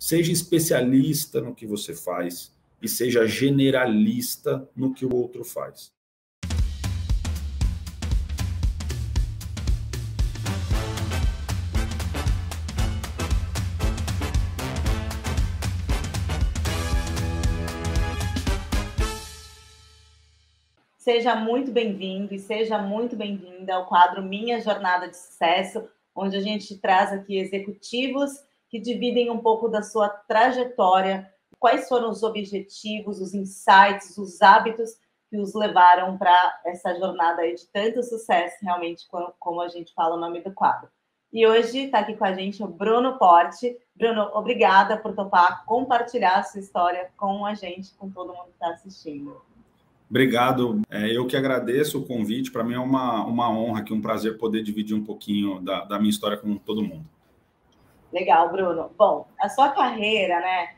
seja especialista no que você faz e seja generalista no que o outro faz. Seja muito bem-vindo e seja muito bem-vinda ao quadro Minha Jornada de Sucesso, onde a gente traz aqui executivos que dividem um pouco da sua trajetória, quais foram os objetivos, os insights, os hábitos que os levaram para essa jornada aí de tanto sucesso, realmente, como a gente fala o nome do quadro. E hoje está aqui com a gente o Bruno Porte. Bruno, obrigada por topar compartilhar a sua história com a gente, com todo mundo que está assistindo. Obrigado. Eu que agradeço o convite. Para mim é uma honra, aqui, um prazer poder dividir um pouquinho da minha história com todo mundo. Legal, Bruno. Bom, a sua carreira, né,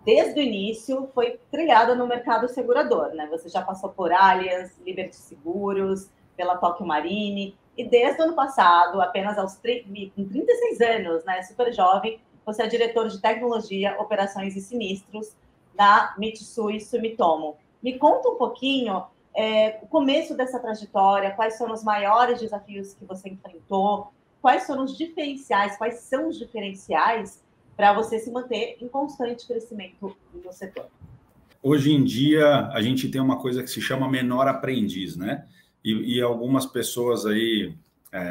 desde o início, foi trilhada no mercado segurador, né? Você já passou por Allianz, Liberty Seguros, pela Tokio Marine, e desde o ano passado, apenas com 36 anos, né, super jovem, você é diretor de tecnologia, operações e sinistros da Mitsui Sumitomo. Me conta um pouquinho o começo dessa trajetória, quais foram os maiores desafios que você enfrentou, quais foram os diferenciais, quais são os diferenciais para você se manter em constante crescimento no setor? Hoje em dia, a gente tem uma coisa que se chama menor aprendiz, né? E algumas pessoas aí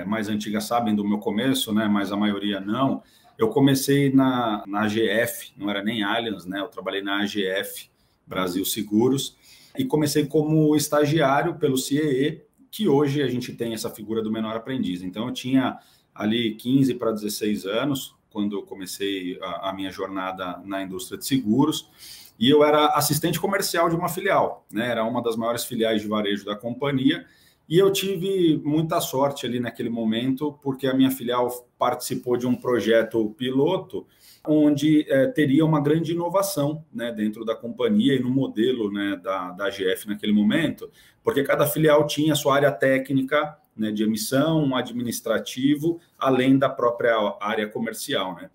mais antigas sabem do meu começo, né? Mas a maioria não. Eu comecei na AGF, não era nem Allianz, né? Eu trabalhei na AGF, Brasil Seguros, e comecei como estagiário pelo CIEE, que hoje a gente tem essa figura do menor aprendiz. Então, eu tinha ali 15 para 16 anos, quando eu comecei a minha jornada na indústria de seguros, e eu era assistente comercial de uma filial, né? Era uma das maiores filiais de varejo da companhia, e eu tive muita sorte ali naquele momento, porque a minha filial participou de um projeto piloto, onde teria uma grande inovação, né, dentro da companhia e no modelo, né, da AGF naquele momento, porque cada filial tinha sua área técnica, né, de emissão, um administrativo, além da própria área comercial, né?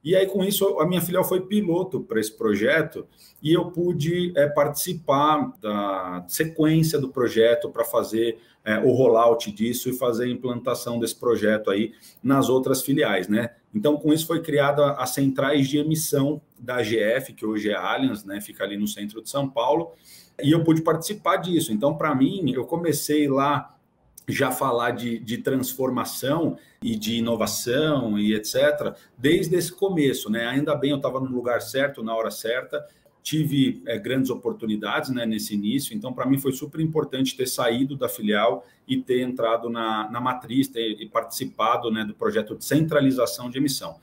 E aí, com isso, a minha filial foi piloto para esse projeto e eu pude participar da sequência do projeto para fazer o rollout disso e fazer a implantação desse projeto aí nas outras filiais, né? Então, com isso foi criada as centrais de emissão da AGF, que hoje é a Allianz, né? Fica ali no centro de São Paulo, e eu pude participar disso. Então, para mim, eu comecei lá já falar de transformação e de inovação e etc., desde esse começo, né? Ainda bem, eu estava no lugar certo, na hora certa, tive grandes oportunidades, né, nesse início, então para mim foi super importante ter saído da filial e ter entrado na matriz e participado, né, do projeto de centralização de emissão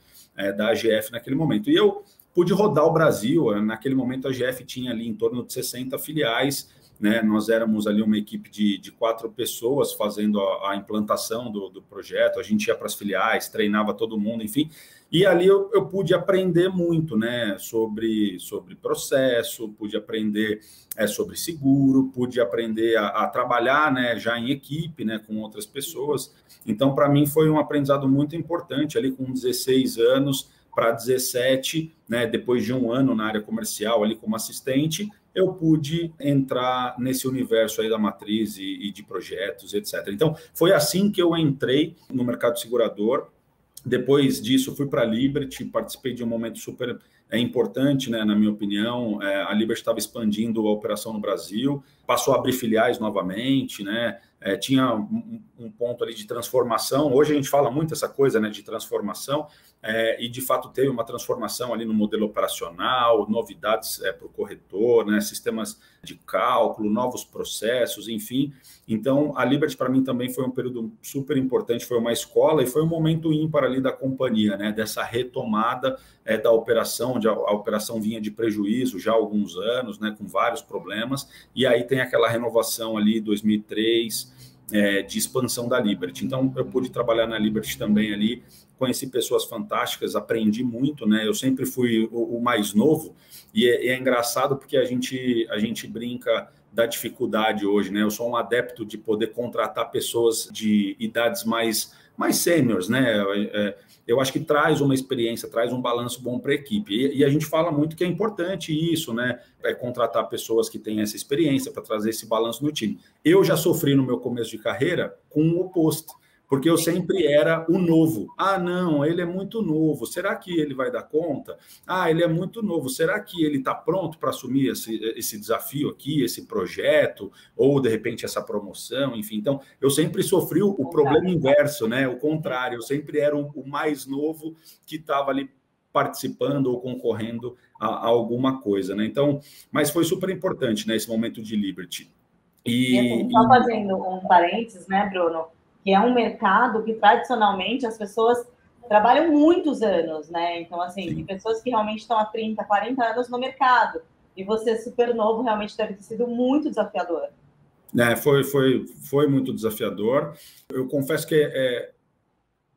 da AGF naquele momento. E eu pude rodar o Brasil, naquele momento a AGF tinha ali em torno de 60 filiais, né? Nós éramos ali uma equipe de 4 pessoas fazendo a implantação do projeto, a gente ia para as filiais, treinava todo mundo, enfim, e ali eu pude aprender muito, né, sobre processo, pude aprender sobre seguro, pude aprender a trabalhar, né, já em equipe, né, com outras pessoas. Então, para mim, foi um aprendizado muito importante, ali com 16 anos para 17, né, depois de um ano na área comercial, ali como assistente, eu pude entrar nesse universo aí da matriz e de projetos, etc. Então, foi assim que eu entrei no mercado segurador. Depois disso, fui para a Liberty, participei de um momento super importante, né, na minha opinião. A Liberty estava expandindo a operação no Brasil, passou a abrir filiais novamente, né? Tinha um ponto ali de transformação. Hoje a gente fala muito essa coisa, né, de transformação, e de fato teve uma transformação ali no modelo operacional, novidades para o corretor, né, sistemas de cálculo, novos processos, enfim. Então, a Liberty para mim também foi um período super importante, foi uma escola e foi um momento ímpar ali da companhia, né, dessa retomada da operação, onde a operação vinha de prejuízo já há alguns anos, né, com vários problemas, e aí tem aquela renovação ali, 2003, de expansão da Liberty. Então, eu pude trabalhar na Liberty também ali, conheci pessoas fantásticas, aprendi muito, né? Eu sempre fui o mais novo, e é engraçado porque a gente brinca da dificuldade hoje, né? Eu sou um adepto de poder contratar pessoas de idades mais sêniores, né? eu acho que traz uma experiência, traz um balanço bom para a equipe. E a gente fala muito que é importante isso, né? É contratar pessoas que têm essa experiência para trazer esse balanço no time. Eu já sofri no meu começo de carreira com o oposto, porque eu sempre era o novo. Ah, não, ele é muito novo. Será que ele vai dar conta? Ah, ele é muito novo. Será que ele está pronto para assumir esse desafio aqui, esse projeto, ou de repente essa promoção, enfim. Então, eu sempre sofri o problema inverso, né? O contrário. Eu sempre era o mais novo que estava ali participando ou concorrendo a alguma coisa, né? Então, mas foi super importante, né, esse momento de Liberty. E assim, só fazendo um parênteses, né, Bruno? Que é um mercado que tradicionalmente as pessoas trabalham muitos anos, né? Então, assim, tem pessoas que realmente estão há 30, 40 anos no mercado. E você, super novo, realmente deve ter sido muito desafiador. Foi muito desafiador. Eu confesso que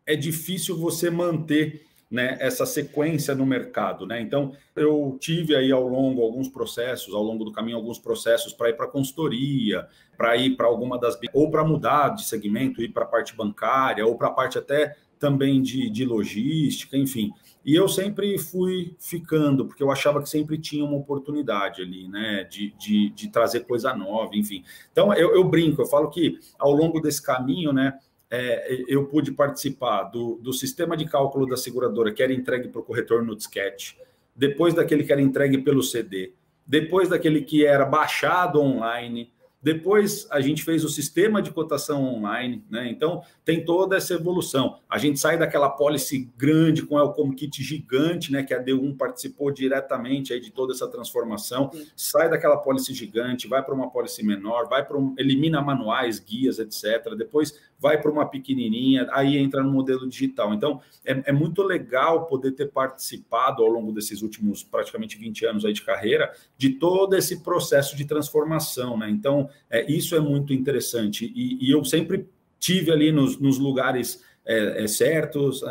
é difícil você manter, né, essa sequência no mercado, né? Então, eu tive aí ao longo do caminho, alguns processos para ir para a consultoria, para ir para alguma das... ou para mudar de segmento, ir para a parte bancária, ou para a parte até também de logística, enfim. E eu sempre fui ficando, porque eu achava que sempre tinha uma oportunidade ali, né, de trazer coisa nova, enfim. Então, eu brinco, eu falo que ao longo desse caminho, né, eu pude participar do sistema de cálculo da seguradora, que era entregue para o corretor no disquete, depois daquele que era entregue pelo CD, depois daquele que era baixado online, depois a gente fez o sistema de cotação online, né? Então tem toda essa evolução. A gente sai daquela pólice grande com o Elcom Kit gigante, né? Que a D1 participou diretamente aí de toda essa transformação. Sim. Sai daquela pólice gigante, vai para uma pólice menor, elimina manuais, guias, etc. Depois vai para uma pequenininha, aí entra no modelo digital. Então é muito legal poder ter participado ao longo desses últimos praticamente 20 anos aí de carreira de todo esse processo de transformação, né? Então isso é muito interessante e eu sempre tive ali nos lugares certos,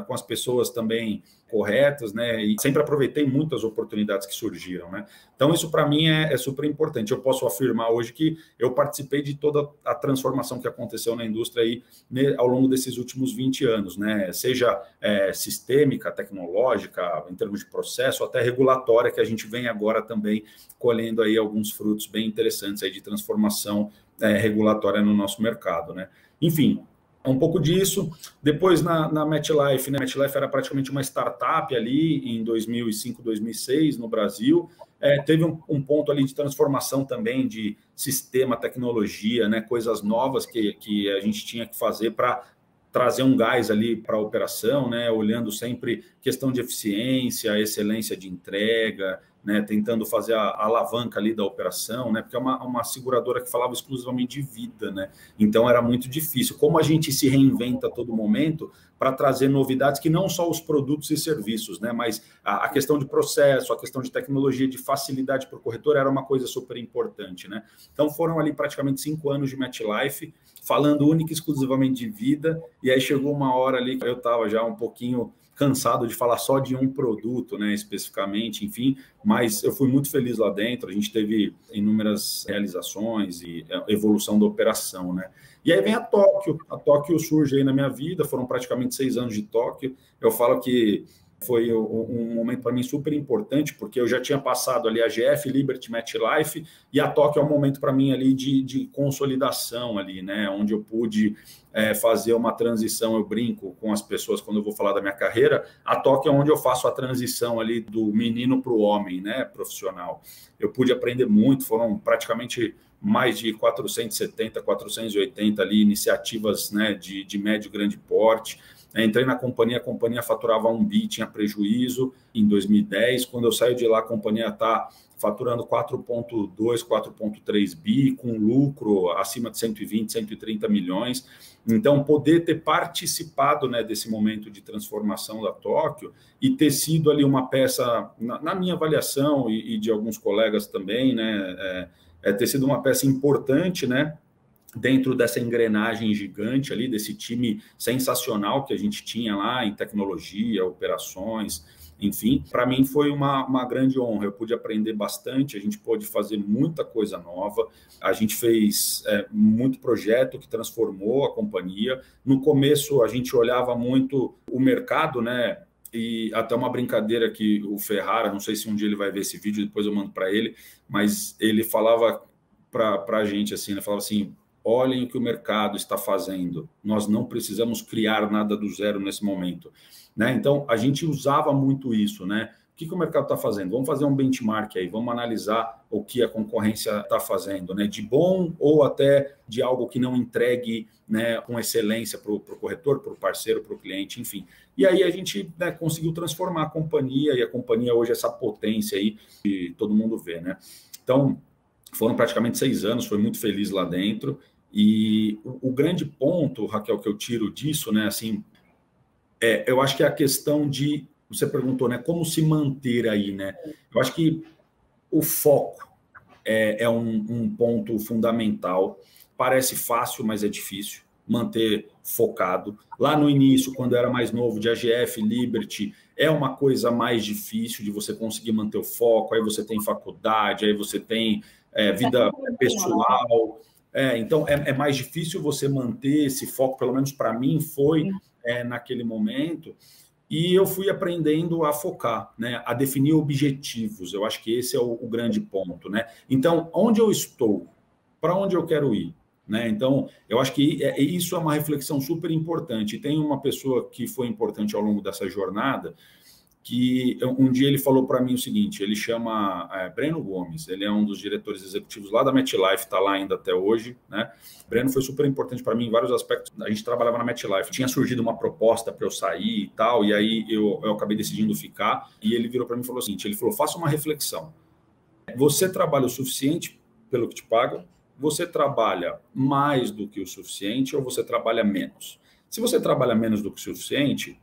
com as pessoas também corretas, né? E sempre aproveitei muitas oportunidades que surgiram, né? Então, isso para mim é super importante. Eu posso afirmar hoje que eu participei de toda a transformação que aconteceu na indústria aí, né, ao longo desses últimos 20 anos, né? Seja sistêmica, tecnológica, em termos de processo, até regulatória, que a gente vem agora também colhendo aí alguns frutos bem interessantes aí de transformação regulatória no nosso mercado, né? Enfim, um pouco disso. Depois na MetLife, né? A MetLife era praticamente uma startup ali em 2005, 2006 no Brasil. Teve um ponto ali de transformação também de sistema, tecnologia, né? Coisas novas que a gente tinha que fazer para trazer um gás ali para a operação, né? Olhando sempre questão de eficiência, excelência de entrega, né, tentando fazer a alavanca ali da operação, né, porque é uma seguradora que falava exclusivamente de vida, né, então era muito difícil. Como a gente se reinventa a todo momento para trazer novidades que não só os produtos e serviços, né, mas a questão de processo, a questão de tecnologia, de facilidade para o corretor era uma coisa super importante, né. Então foram ali praticamente 5 anos de MetLife, falando única e exclusivamente de vida, e aí chegou uma hora ali que eu estava já um pouquinho cansado de falar só de um produto, né, especificamente, enfim, mas eu fui muito feliz lá dentro, a gente teve inúmeras realizações e evolução da operação, né. E aí vem a Tóquio surge aí na minha vida, foram praticamente 6 anos de Tóquio, eu falo que foi um momento para mim super importante, porque eu já tinha passado ali a GF, Liberty, MetLife, e a Tóquio é um momento para mim ali de consolidação ali, né, onde eu pude fazer uma transição, eu brinco com as pessoas quando eu vou falar da minha carreira, a Tóquio é onde eu faço a transição ali do menino para o homem, né, profissional. Eu pude aprender muito, foram praticamente mais de 470, 480 ali iniciativas, né, de médio e grande porte. Entrei na companhia, a companhia faturava 1 bi, tinha prejuízo em 2010. Quando eu saio de lá, a companhia está faturando 4,2, 4,3 bi, com lucro acima de 120, 130 milhões. Então, poder ter participado, né, desse momento de transformação da Tóquio e ter sido ali uma peça, na minha avaliação e de alguns colegas também, né, ter sido uma peça importante, né, dentro dessa engrenagem gigante ali, desse time sensacional que a gente tinha lá em tecnologia, operações, enfim, para mim foi uma grande honra. Eu pude aprender bastante, a gente pôde fazer muita coisa nova, a gente fez muito projeto que transformou a companhia. No começo, a gente olhava muito o mercado, né? E até uma brincadeira que o Ferrara, não sei se um dia ele vai ver esse vídeo, depois eu mando para ele, mas ele falava para a gente assim, ele falava assim, olhem o que o mercado está fazendo, nós não precisamos criar nada do zero nesse momento, né? Então, a gente usava muito isso, né? O que o mercado está fazendo? Vamos fazer um benchmark aí, vamos analisar o que a concorrência está fazendo, né? De bom ou até de algo que não entregue, né, com excelência para o corretor, para o parceiro, para o cliente, enfim. E aí a gente, né, conseguiu transformar a companhia, e a companhia hoje é essa potência aí que todo mundo vê, né? Então, foram praticamente 6 anos, foi muito feliz lá dentro. E o grande ponto, Raquel, que eu tiro disso, né, assim, eu acho que é a questão de, você perguntou, né, como se manter aí, né? Eu acho que o foco é um ponto fundamental. Parece fácil, mas é difícil manter focado. Lá no início, quando eu era mais novo, de AGF, Liberty, é uma coisa mais difícil de você conseguir manter o foco. Aí você tem faculdade, aí você tem vida pessoal. Então, é mais difícil você manter esse foco, pelo menos para mim foi naquele momento. E eu fui aprendendo a focar, né, a definir objetivos. Eu acho que esse é o grande ponto, né? Então, onde eu estou? Para onde eu quero ir? Né? Então, eu acho que isso é uma reflexão super importante. Tem uma pessoa que foi importante ao longo dessa jornada, que um dia ele falou para mim o seguinte, ele chama Breno Gomes, ele é um dos diretores executivos lá da MetLife, está lá ainda até hoje, né? Breno foi super importante para mim em vários aspectos. A gente trabalhava na MetLife, tinha surgido uma proposta para eu sair e tal, e aí eu acabei decidindo ficar, e ele virou para mim e falou o seguinte, ele falou, faça uma reflexão. Você trabalha o suficiente pelo que te pagam? Você trabalha mais do que o suficiente ou você trabalha menos? Se você trabalha menos do que o suficiente,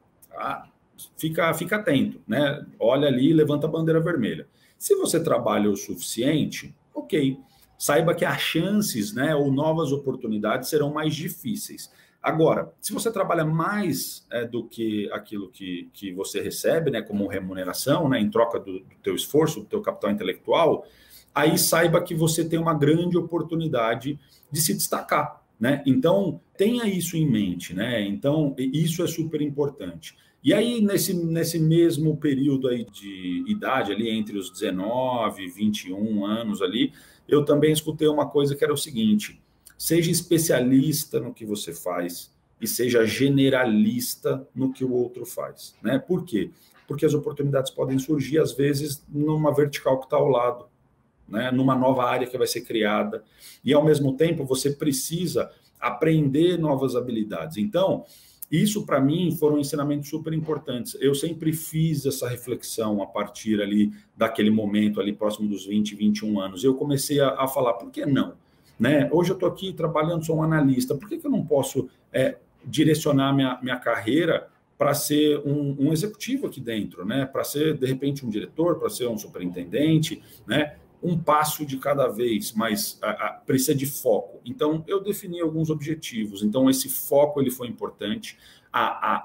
fica atento, né? Olha ali e levanta a bandeira vermelha. Se você trabalha o suficiente, ok. Saiba que as chances, né, ou novas oportunidades serão mais difíceis. Agora, se você trabalha mais do que aquilo que você recebe, né, como remuneração, né, em troca do teu esforço, do teu capital intelectual, aí saiba que você tem uma grande oportunidade de se destacar, né? Então, tenha isso em mente, né? Então, isso é super importante. E aí, nesse mesmo período aí de idade, ali entre os 19 e 21 anos ali, eu também escutei uma coisa que era o seguinte, seja especialista no que você faz e seja generalista no que o outro faz, né? Por quê? Porque as oportunidades podem surgir, às vezes, numa vertical que está ao lado, né? Numa nova área que vai ser criada. E, ao mesmo tempo, você precisa aprender novas habilidades. Então, isso, para mim, foram ensinamentos super importantes. Eu sempre fiz essa reflexão a partir ali daquele momento, ali próximo dos 20, 21 anos. Eu comecei a falar, por que não? Né? Hoje eu estou aqui trabalhando, sou um analista, por que eu não posso direcionar minha carreira para ser um executivo aqui dentro, né? Para ser, de repente, um diretor, para ser um superintendente, né? Um passo de cada vez, mas precisa de foco. Então, eu defini alguns objetivos. Então, esse foco ele foi importante.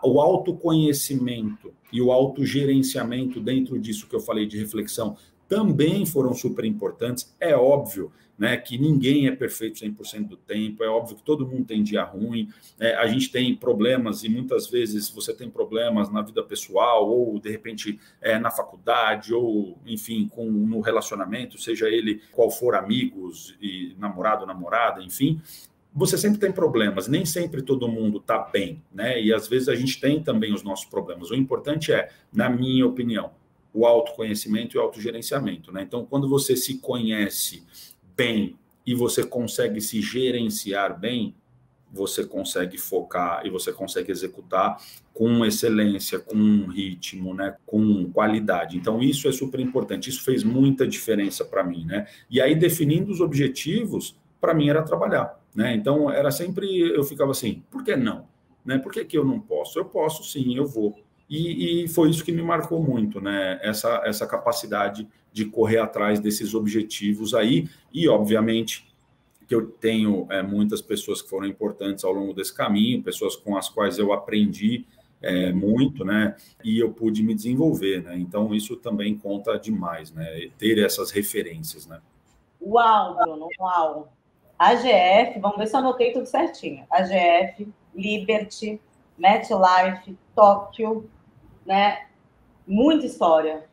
O autoconhecimento e o autogerenciamento dentro disso que eu falei de reflexão também foram super importantes. É óbvio, né, que ninguém é perfeito 100% do tempo, é óbvio que todo mundo tem dia ruim, a gente tem problemas e muitas vezes você tem problemas na vida pessoal ou, de repente, na faculdade ou, enfim, no relacionamento, seja ele qual for, amigos, e namorado, namorada, enfim, você sempre tem problemas, nem sempre todo mundo está bem, né, e às vezes a gente tem também os nossos problemas. O importante na minha opinião, o autoconhecimento e o autogerenciamento, né? Então, quando você se conhece bem e você consegue se gerenciar bem, você consegue focar e você consegue executar com excelência, com ritmo, né? Com qualidade. Então, isso é super importante. Isso fez muita diferença para mim, né? E aí, definindo os objetivos, para mim era trabalhar, né? Então, era sempre, eu ficava assim, por que não? Né? Por que eu não posso? Eu posso sim, eu vou. E foi isso que me marcou muito, né? Essa capacidade de correr atrás desses objetivos aí. E, obviamente, que eu tenho muitas pessoas que foram importantes ao longo desse caminho, pessoas com as quais eu aprendi muito, né? E eu pude me desenvolver, né? Então, isso também conta demais, né? Ter essas referências, né? Uau, Bruno, uau. AGF, vamos ver se eu anotei tudo certinho. AGF, Liberty, MetLife, Tóquio, né? Muita história,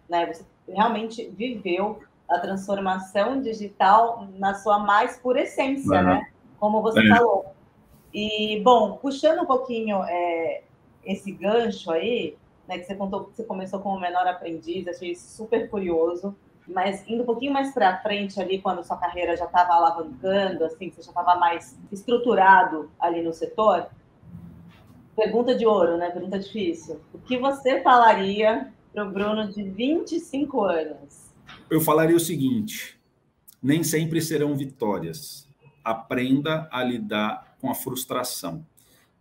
né? Você realmente viveu a transformação digital na sua mais pura essência, né? Como você falou. E, bom, puxando um pouquinho esse gancho aí, né, que você contou que você começou como menor aprendiz, achei super curioso, mas indo um pouquinho mais para frente ali, quando sua carreira já estava alavancando, assim, você já estava mais estruturado ali no setor, pergunta de ouro, né? Pergunta difícil. O que você falaria para o Bruno de 25 anos? Eu falaria o seguinte: nem sempre serão vitórias. Aprenda a lidar com a frustração.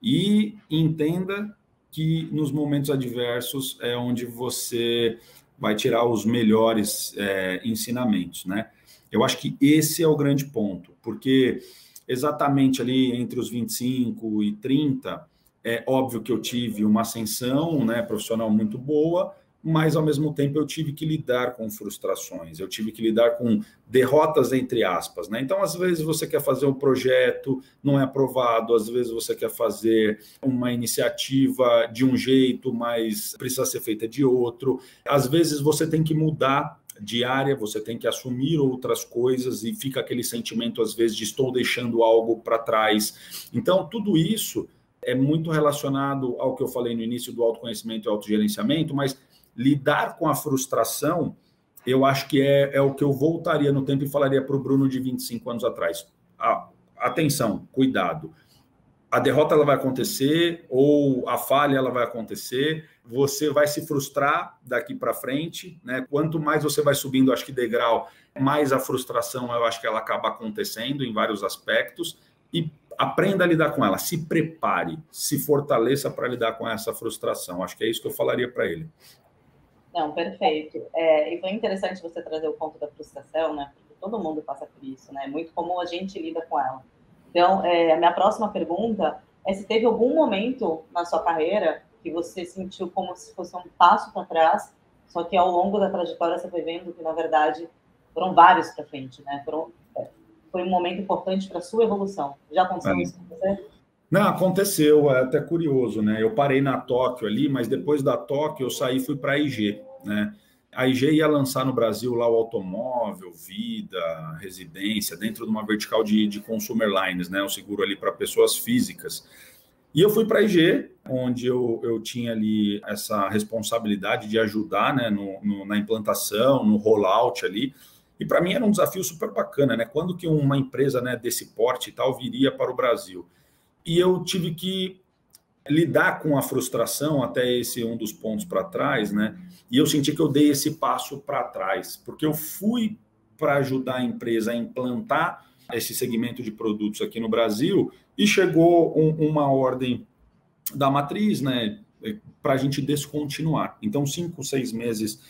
E entenda que nos momentos adversos é onde você vai tirar os melhores ensinamentos, né? Eu acho que esse é o grande ponto, porque exatamente ali entre os 25 e 30, é óbvio que eu tive uma ascensão, né, profissional muito boa, mas ao mesmo tempo eu tive que lidar com frustrações, eu tive que lidar com derrotas entre aspas, né? Então, às vezes você quer fazer um projeto, não é aprovado, às vezes você quer fazer uma iniciativa de um jeito, mas precisa ser feita de outro. Às vezes você tem que mudar de área, você tem que assumir outras coisas e fica aquele sentimento, às vezes, de estou deixando algo para trás. Então, tudo isso é muito relacionado ao que eu falei no início do autoconhecimento e autogerenciamento, mas lidar com a frustração, eu acho que é o que eu voltaria no tempo e falaria para o Bruno de 25 anos atrás. Atenção, cuidado. A derrota ela vai acontecer ou a falha ela vai acontecer. Você vai se frustrar daqui para frente, né? Quanto mais você vai subindo, acho que degrau, mais a frustração eu acho que ela acaba acontecendo em vários aspectos. E aprenda a lidar com ela, se prepare, se fortaleça para lidar com essa frustração. Acho que é isso que eu falaria para ele. Não, perfeito. E foi interessante você trazer o ponto da frustração, né? Porque todo mundo passa por isso, né? É muito como a gente lida com ela. Então, a minha próxima pergunta é se teve algum momento na sua carreira que você sentiu como se fosse um passo para trás, só que ao longo da trajetória você foi vendo que, na verdade, foram vários para frente, né? Foi um momento importante para a sua evolução. Já aconteceu isso com você? Não, aconteceu, é até curioso, né? Eu parei na Tóquio ali, mas depois da Tóquio eu saí e fui para a IG, né? A IG ia lançar no Brasil lá o automóvel, vida, residência, dentro de uma vertical de consumer lines, né? O seguro ali para pessoas físicas. E eu fui para a IG, onde eu tinha ali essa responsabilidade de ajudar, né, na implantação, no rollout ali. E para mim era um desafio super bacana, né? Quando que uma empresa, né, desse porte e tal viria para o Brasil? E eu tive que lidar com a frustração, até esse um dos pontos para trás, né? E eu senti que eu dei esse passo para trás, porque eu fui para ajudar a empresa a implantar esse segmento de produtos aqui no Brasil e chegou uma ordem da matriz, né, para a gente descontinuar. Então, 5, 6 meses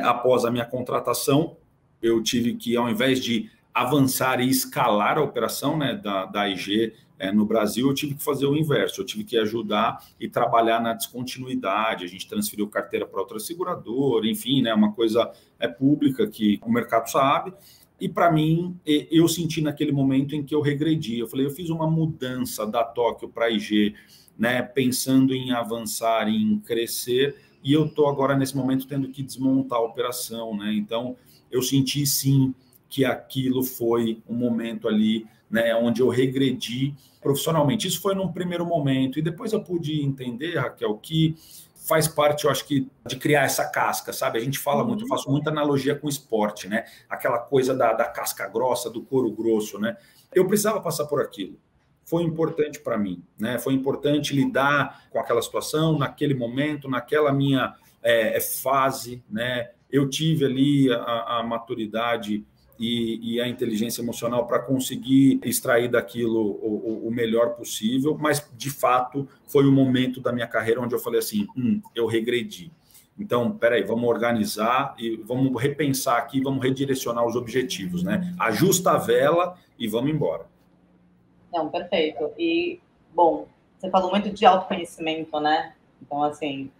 após a minha contratação, eu tive que, ao invés de avançar e escalar a operação, né, da IG no Brasil, eu tive que fazer o inverso, eu tive que ajudar e trabalhar na descontinuidade, a gente transferiu carteira para outra seguradora, enfim, né, uma coisa pública que o mercado sabe. E para mim, eu senti naquele momento em que eu regredi, eu falei, eu fiz uma mudança da Tóquio para a IG, né, pensando em avançar, em crescer, e eu estou agora nesse momento tendo que desmontar a operação, né? Então, eu senti sim que aquilo foi um momento ali, né, onde eu regredi profissionalmente. Isso foi num primeiro momento, e depois eu pude entender, Raquel, que faz parte, eu acho que, de criar essa casca, sabe? A gente fala muito, eu faço muita analogia com o esporte, né? Aquela coisa da casca grossa, do couro grosso, né? Eu precisava passar por aquilo. Foi importante para mim, né? Foi importante lidar com aquela situação, naquele momento, naquela minha fase, né? Eu tive ali a maturidade e a inteligência emocional para conseguir extrair daquilo o melhor possível, mas, de fato, foi o momento da minha carreira onde eu falei assim, eu regredi. Então, peraí, vamos organizar e vamos repensar aqui, vamos redirecionar os objetivos, né? Ajusta a vela e vamos embora. Não, perfeito. E, bom, você falou muito de autoconhecimento, né? Então, assim,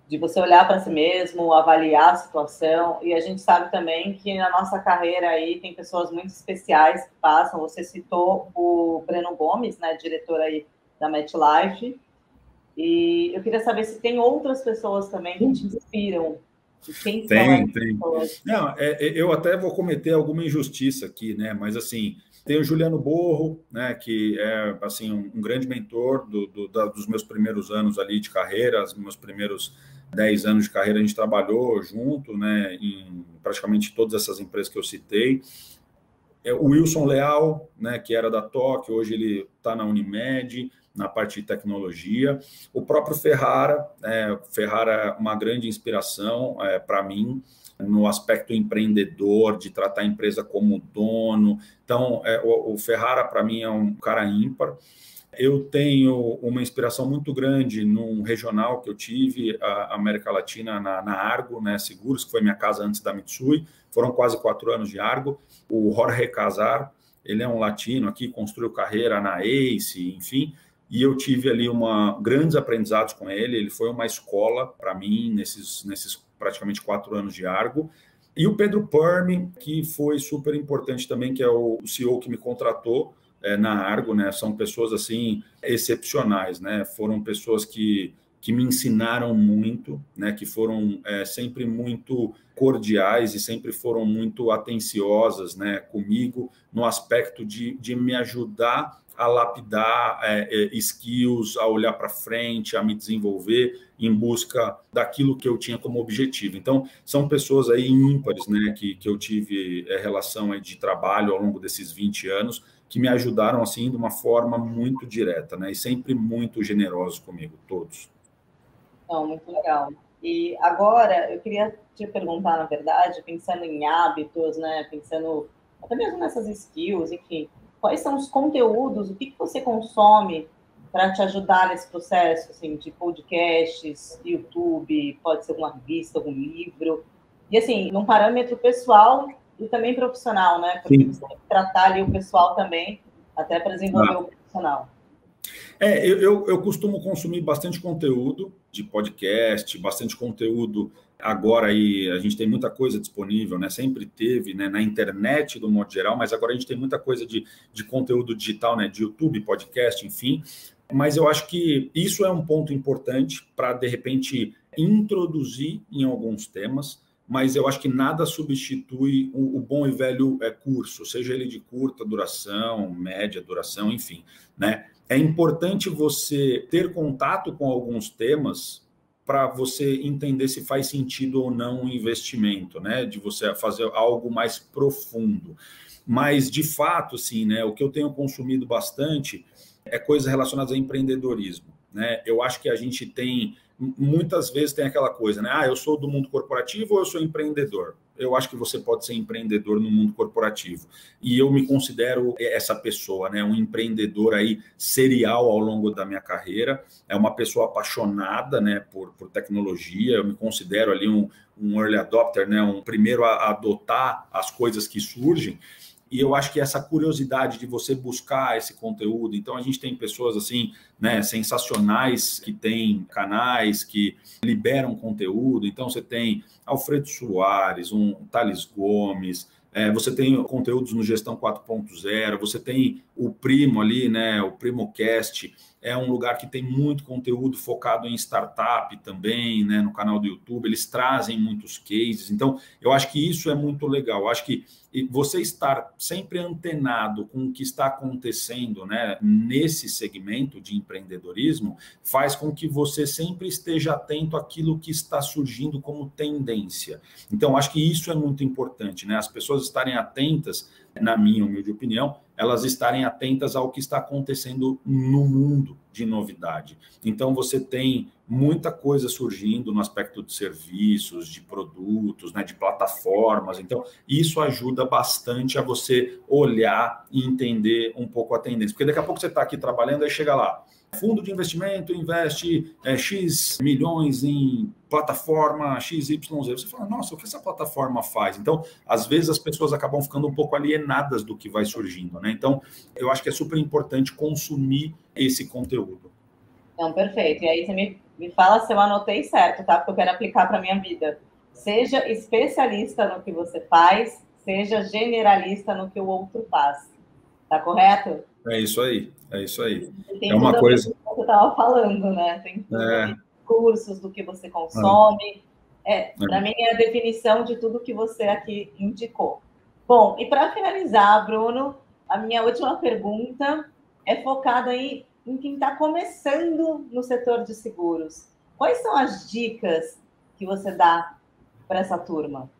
de você olhar para si mesmo, avaliar a situação, e a gente sabe também que na nossa carreira aí tem pessoas muito especiais que passam, você citou o Breno Gomes, né, diretor aí da MetLife, e eu queria saber se tem outras pessoas também que te inspiram, e quem são essas pessoas? Não, eu até vou cometer alguma injustiça aqui, né, mas assim, tem o Juliano Borro, né, que é assim um grande mentor dos meus primeiros anos ali de carreira, os meus primeiros 10 anos de carreira a gente trabalhou junto, né, em praticamente todas essas empresas que eu citei. O Wilson Leal, né, que era da TOC, hoje ele está na Unimed, na parte de tecnologia. O próprio Ferrara, Ferrara é uma grande inspiração para mim, no aspecto empreendedor, de tratar a empresa como dono. Então, o Ferrara, para mim, é um cara ímpar. Eu tenho uma inspiração muito grande num regional que eu tive, a América Latina, na Argo, né, Seguros, que foi minha casa antes da Mitsui. Foram quase 4 anos de Argo. O Jorge Casar, ele é um latino aqui, construiu carreira na Ace, enfim, e eu tive ali grandes aprendizados com ele. Ele foi uma escola para mim nesses praticamente 4 anos de Argo. E o Pedro Permi, que foi super importante também, que é o CEO que me contratou na Argo, né? São pessoas assim excepcionais, né? Foram pessoas que me ensinaram muito, né? Que foram sempre muito cordiais e sempre foram muito atenciosas, né? Comigo, no aspecto de me ajudar a lapidar skills, a olhar para frente, a me desenvolver em busca daquilo que eu tinha como objetivo. Então, são pessoas aí ímpares, né? Que eu tive relação aí de trabalho ao longo desses 20 anos, que me ajudaram assim de uma forma muito direta, né? E sempre muito generosos comigo, todos. Não, muito legal. E agora eu queria te perguntar, na verdade, pensando em hábitos, né? Pensando até mesmo nessas skills, enfim, quais são os conteúdos, o que você consome para te ajudar nesse processo, assim, de podcasts, YouTube, pode ser alguma revista, algum livro, e assim, num parâmetro pessoal e também profissional, né? Porque Sim. você tem que tratar ali o pessoal também, até para desenvolver o profissional. Eu costumo consumir bastante conteúdo de podcast, bastante conteúdo. Agora aí a gente tem muita coisa disponível, né? Sempre teve, né? Na internet, do modo geral, mas agora a gente tem muita coisa de conteúdo digital, né? De YouTube, podcast, enfim. Mas eu acho que isso é um ponto importante para, de repente, introduzir em alguns temas, mas eu acho que nada substitui o bom e velho curso, seja ele de curta duração, média duração, enfim, né? É importante você ter contato com alguns temas para você entender se faz sentido ou não o investimento, né? De você fazer algo mais profundo. Mas, de fato, sim, né? O que eu tenho consumido bastante é coisas relacionadas a empreendedorismo, né? Eu acho que a gente tem, muitas vezes tem aquela coisa, né? Eu sou do mundo corporativo ou eu sou empreendedor? Eu acho que você pode ser empreendedor no mundo corporativo. E eu me considero essa pessoa, né? Um empreendedor aí serial ao longo da minha carreira. É uma pessoa apaixonada, né? Por tecnologia. Eu me considero ali um early adopter, né? Um primeiro a adotar as coisas que surgem. E eu acho que essa curiosidade de você buscar esse conteúdo. Então, a gente tem pessoas assim, né, sensacionais, que têm canais que liberam conteúdo. Então, você tem Alfredo Soares, um Thales Gomes, você tem conteúdos no Gestão 4.0, você tem o Primo ali, né, o PrimoCast, é um lugar que tem muito conteúdo focado em startup também, né, no canal do YouTube, eles trazem muitos cases. Então, eu acho que isso é muito legal. Eu acho que você estar sempre antenado com o que está acontecendo, né, nesse segmento de empreendedorismo faz com que você sempre esteja atento àquilo que está surgindo como tendência. Então, acho que isso é muito importante, né? As pessoas estarem atentas, na minha humilde opinião, elas estarem atentas ao que está acontecendo no mundo de novidade. Então, você tem muita coisa surgindo no aspecto de serviços, de produtos, né, de plataformas. Então, isso ajuda bastante a você olhar e entender um pouco a tendência. Porque daqui a pouco você está aqui trabalhando, aí chega lá, fundo de investimento investe X milhões em plataforma XYZ. Você fala, nossa, o que essa plataforma faz? Então, às vezes as pessoas acabam ficando um pouco alienadas do que vai surgindo, né? Então, eu acho que é super importante consumir esse conteúdo. Não, perfeito. E aí você me fala se eu anotei certo, tá? Porque eu quero aplicar para a minha vida. Seja especialista no que você faz, seja generalista no que o outro faz. Tá correto? É isso aí, é isso aí. E É tem tudo uma a ver com coisa. o que você estava falando, né? Tem tudo a ver É, com cursos, do que você é, consome. Para mim é a definição de tudo que você aqui indicou. Bom, e para finalizar, Bruno, a minha última pergunta é focada em quem está começando no setor de seguros. Quais são as dicas que você dá para essa turma?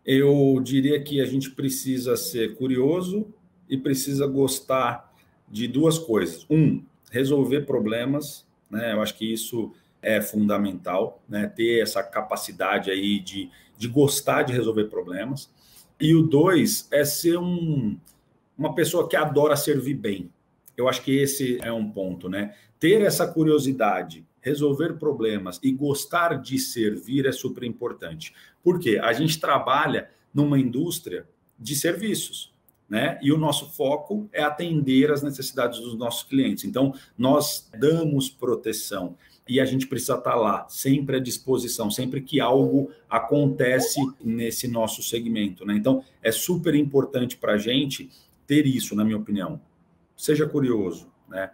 eu diria que a gente precisa ser curioso e precisa gostar de duas coisas. Um, resolver problemas, né? Eu acho que isso é fundamental, né? Ter essa capacidade aí de gostar de resolver problemas. E o dois é ser uma pessoa que adora servir bem. Eu acho que esse é um ponto, né? Ter essa curiosidade, resolver problemas e gostar de servir é super importante. Por quê? A gente trabalha numa indústria de serviços, né? E o nosso foco é atender as necessidades dos nossos clientes. Então, nós damos proteção e a gente precisa estar lá, sempre à disposição, sempre que algo acontece nesse nosso segmento, né? Então, é super importante para a gente ter isso, na minha opinião. Seja curioso, né?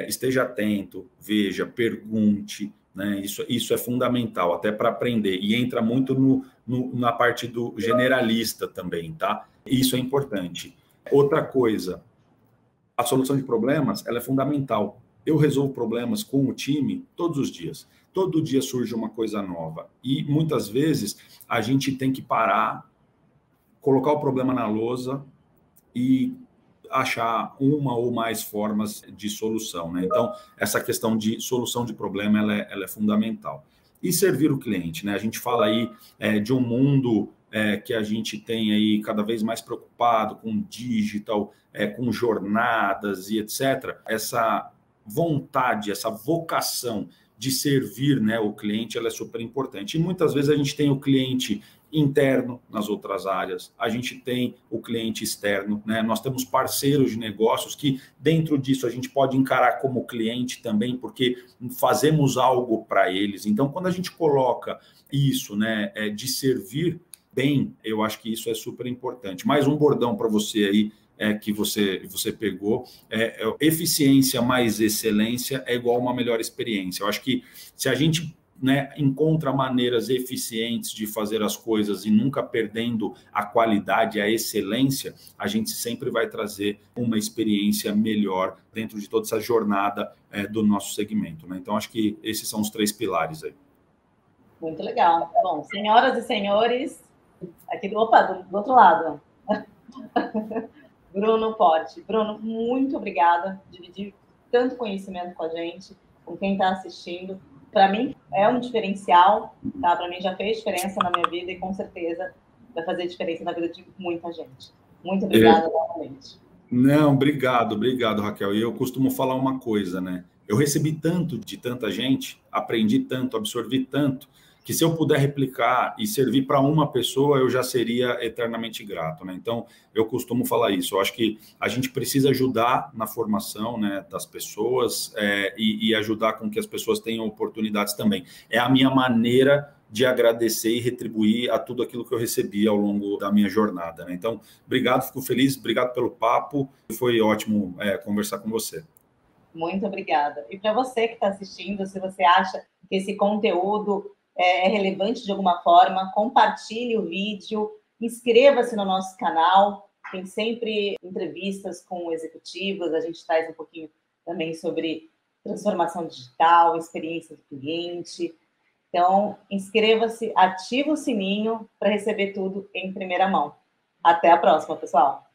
Esteja atento, veja, pergunte, né? Isso é fundamental, até para aprender. E entra muito na parte do generalista também, tá? Isso é importante. Outra coisa, a solução de problemas, ela é fundamental. Eu resolvo problemas com o time todos os dias. Todo dia surge uma coisa nova. E muitas vezes a gente tem que parar, colocar o problema na lousa e achar uma ou mais formas de solução, né? Então, essa questão de solução de problema, ela é fundamental. E servir o cliente, né? A gente fala aí de um mundo que a gente tem aí cada vez mais preocupado com digital, com jornadas e etc. Essa vontade, essa vocação de servir, né, o cliente, ela é super importante. E muitas vezes a gente tem o cliente interno nas outras áreas, a gente tem o cliente externo, né? Nós temos parceiros de negócios que dentro disso a gente pode encarar como cliente também, porque fazemos algo para eles. Então, quando a gente coloca isso, né, de servir bem, eu acho que isso é super importante. Mais um bordão para você aí, que você pegou, eficiência mais excelência é igual a uma melhor experiência. Eu acho que se a gente, né, encontra maneiras eficientes de fazer as coisas e nunca perdendo a qualidade, a excelência, a gente sempre vai trazer uma experiência melhor dentro de toda essa jornada do nosso segmento, né? Então, acho que esses são os três pilares aí. Muito legal. Bom, senhoras e senhores, aqui do outro lado. Bruno Porte. Bruno, muito obrigada por dividir tanto conhecimento com a gente, com quem está assistindo. Para mim, é um diferencial, tá? Para mim, já fez diferença na minha vida e, com certeza, vai fazer diferença na vida de muita gente. Muito obrigada novamente. Não, obrigado, Raquel. E eu costumo falar uma coisa, né? Eu recebi tanto de tanta gente, aprendi tanto, absorvi tanto, que se eu puder replicar e servir para uma pessoa, eu já seria eternamente grato, né? Então, eu costumo falar isso. Eu acho que a gente precisa ajudar na formação, né, das pessoas e ajudar com que as pessoas tenham oportunidades também. É a minha maneira de agradecer e retribuir a tudo aquilo que eu recebi ao longo da minha jornada, né? Então, obrigado, fico feliz, obrigado pelo papo, foi ótimo conversar com você. Muito obrigada. E para você que está assistindo, se você acha que esse conteúdo é relevante de alguma forma, compartilhe o vídeo, inscreva-se no nosso canal, tem sempre entrevistas com executivos, a gente traz um pouquinho também sobre transformação digital, experiência do cliente. Então, inscreva-se, ativa o sininho para receber tudo em primeira mão. Até a próxima, pessoal!